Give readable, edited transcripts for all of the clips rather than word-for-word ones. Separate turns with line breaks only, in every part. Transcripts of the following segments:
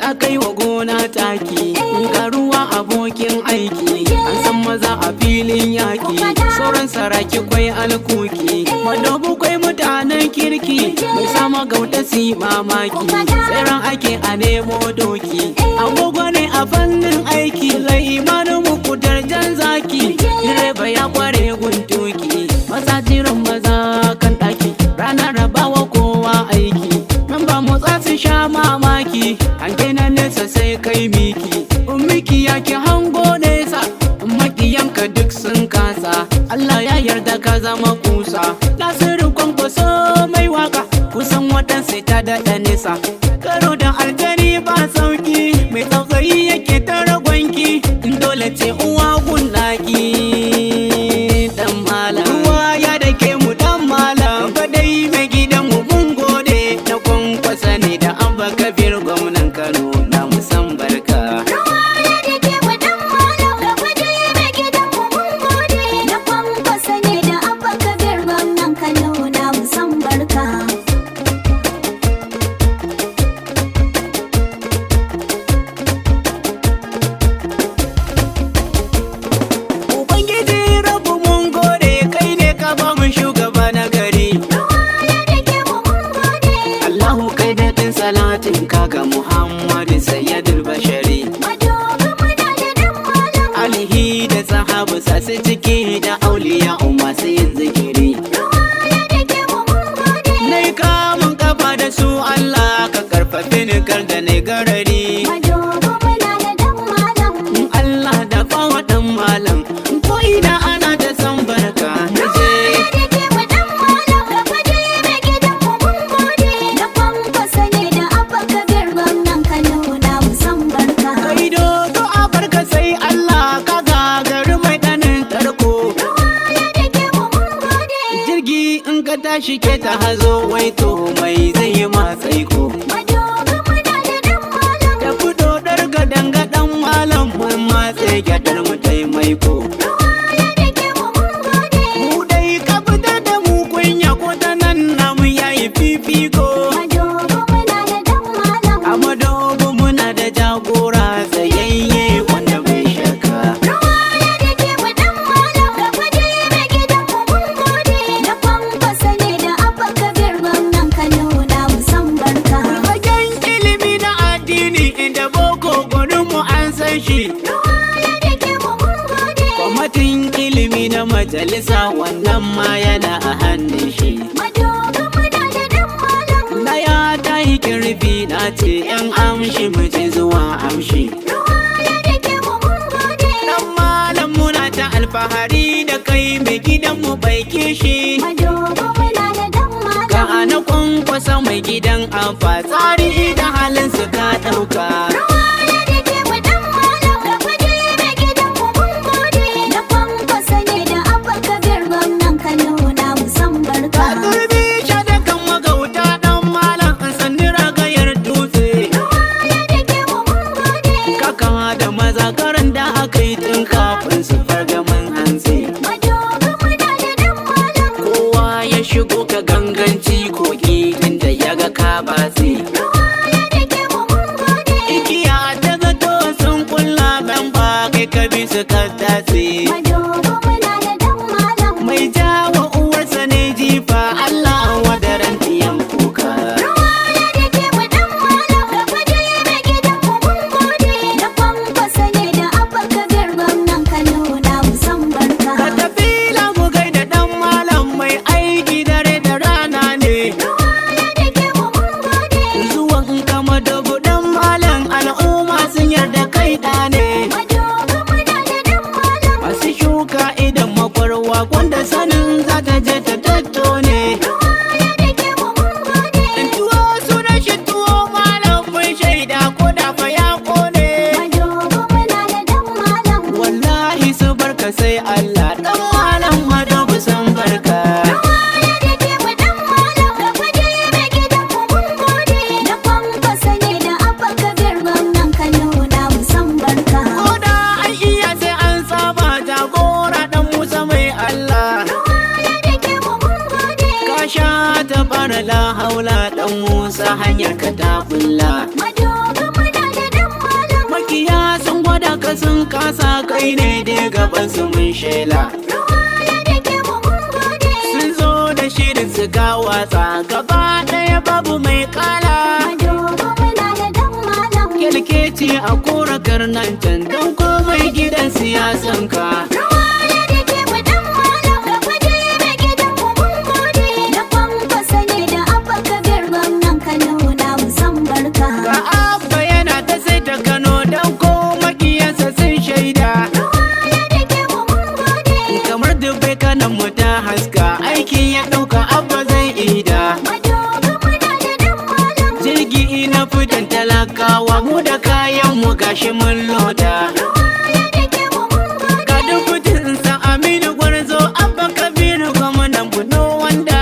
ka kai wa gona taki, ga ruwa abokin aiki, an san maza a filin yaki, sauran saraki kwai alkuki, madobu kwai mutanen kirki, mai sama gauta si mamaki, tseren ake a nemo doki, agogo ne a fannin aiki, lai imanin muku darjan zaki, direba ya kware guntuki, maza jiran maza kan daki, ranar rabawa kowa aiki, nan ba motsa su sha mamaki, hange na nesa sai kai miki, miki yake hango nesa, makiyanka duk sun kasa, Allah ya yarda ka zama kusa, nasiru kwankwaso mai waka, kusan waɗansu ta daɗa nesa, karo da aljani ba sauki, mai tsautsayi yake ta ragwanki, dole ce uwa gunaki. Dan malam ruwa ya dake mu dan malam, ba dai mai gidan mu mun gode, na kwankwasa ne da Abba Kabir gwamnan Kano na musan barka. Salatin kaga Muhammadu Sayyidul Bashari, alihi da sahabu sasu ciki da auliya masu yin zikiri, nai kamun kafa da su Allah ka karfafi ni kar da nai garari, Allah da fawa dan malam ko ina ana ta san barka. Tashi ke ta hazo waito mai zai yi matsaiko, da fito ɗarga dangadan malam mun matse gyadar mu taimaiko, mu dai ka fitar da mu kunya ko ta nan namu yayi fifiko, a madobo muna da jagora tsayayye wanda bai shaka. Kwamitin ilimi na majalisa wannan ma yana a hannun shi, na ya ta yi kirfi na ce yan amshi mace zuwa amshi, dan malam muna ta alfahari da kai mai gidanmu bai kishi, ga ana kwankwasa mai gidan amfa tsari da halin su ka ɗauka. Shigo ka ganganci kogi inda ya ga ka batse, igiya ta zato sun kulla ban ba kai ka bi su ka datse, mai jawo uwarsa ne jifa Allah wadaran tiyan kuka. Ka tafi lagu gaida dan malam mai aiki dare da rana ne, zuwan kama da budan malam al'umma sun yarda kai da ne, masu shuka idan makwarwa wanda sanin za ta je ta tattone, tuwo su rashi tuwo malam mun shaida ko da fa ya kone, wallahi su barka sai Allah dan malam madobu san barka. La haula dan Musa hanyar ka ta bulla, ka sun kasa kai ne dai gaban su mun shela. Sun zo da shirin su ga watsa gaba ɗaya babu mai kala. Kyalkeci a kora karnan can don komai gidan siyasan ka. Aikin ya ɗauka abba zai ida. Jirgi na fitan talakawa mu da kayan mu gashi mun loda. Ga duk fitin sa Aminu Gwarzo abba Kabiru gwamnan Buno wanda.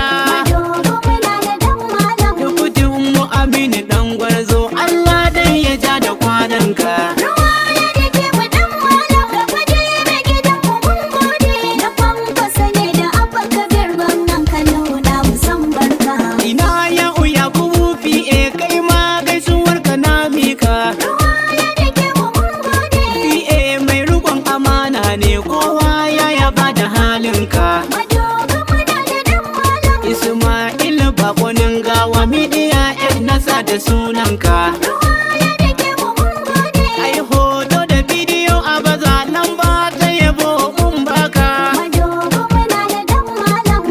Duk fitin mu Aminu dan Gwarzo Allah dai ya ja da kwananka. Isma'il bakonin gawa midiya yan nasa da sunanka. Ai hoto da bidiyo a baza lamba ta yabo mun baka.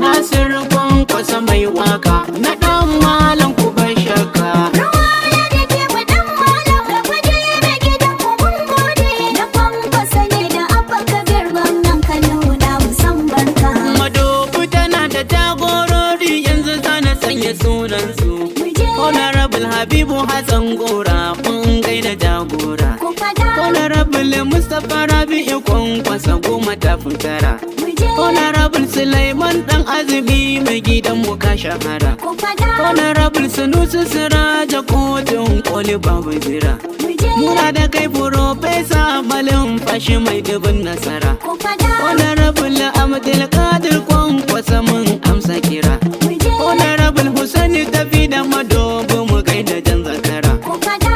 Nasir Kwankwasa mai waka na dan malam ku bar shakka. Sunansu Honorable Habibu Hassan Gora mun gaida jagora. Honorable Mustapha Rabi'u Kwankwasa goma ta fitara. Honorable Sulaiman dan Azumi mai gidan mu ka shahara. Honorable Sunusi Siraja kotun koli babu jira. Muna da kai Profesa Malin fashi mai dubin nasara. Honorable Abdulkadir Kwankwasa mun amsa kira. Honorable Hussaini tafi da madobo mu gaida jan zakara.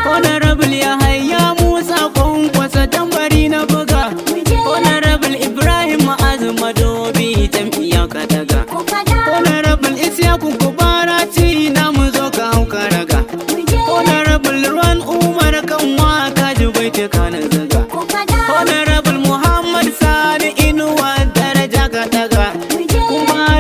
Honorable Yahaya Musa Kwankwasa tambari na buga. Honorable Ibrahim Ma'azu Madobi jam'iyya ka daga. Honorable Isyaku Kubaraci na mu zo ka hauka raga. Honorable Ruwan Umar kan waka jubai ta kanan zaga. Honorable Muhammad Sani Inuwa daraja ka daga. Kuma